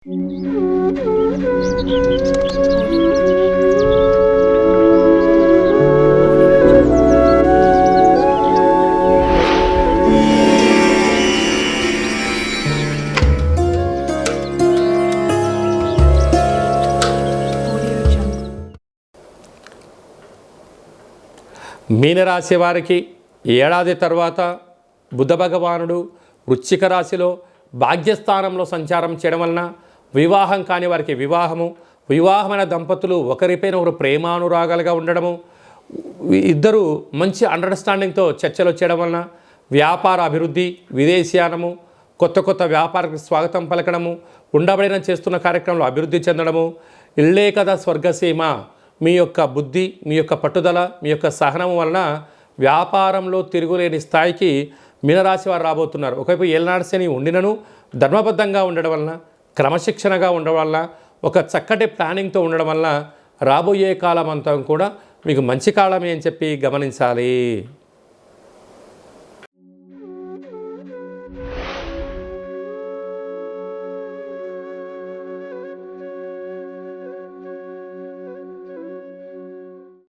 మీనరాశి వారికి ఏడాది తర్వాత బుధ భగవానుడు వృశ్చిక రాశిలో భాగ్యస్థానంలో సంచారం చేయడం వలన వివాహం కాని వారికి వివాహమైన దంపతులు ఒకరిపైన ఒకరు ప్రేమానురాగాలుగా ఉండడము, ఇద్దరు మంచి అండర్స్టాండింగ్తో చర్చలు చేయడం వలన వ్యాపార అభివృద్ధి, విదేశీయానము, కొత్త వ్యాపారానికి స్వాగతం పలకడము, ఉండబడిన చేస్తున్న కార్యక్రమంలో అభివృద్ధి చెందడము, ఇళ్ళే కదా స్వర్గసీమ, మీ యొక్క బుద్ధి, మీ యొక్క పట్టుదల, మీ యొక్క సహనం వలన వ్యాపారంలో తిరుగులేని స్థాయికి మీనరాశి వారు రాబోతున్నారు. ఒకవైపు ఏలనాడు శని ఉండినను ధర్మబద్ధంగా ఉండడం వలన, క్రమశిక్షణగా ఉండడం వలన, ఒక చక్కటి ప్లానింగ్తో ఉండడం వలన రాబోయే కాలం అంతా కూడా మీకు మంచి కాలమే అని చెప్పి గమనించాలి.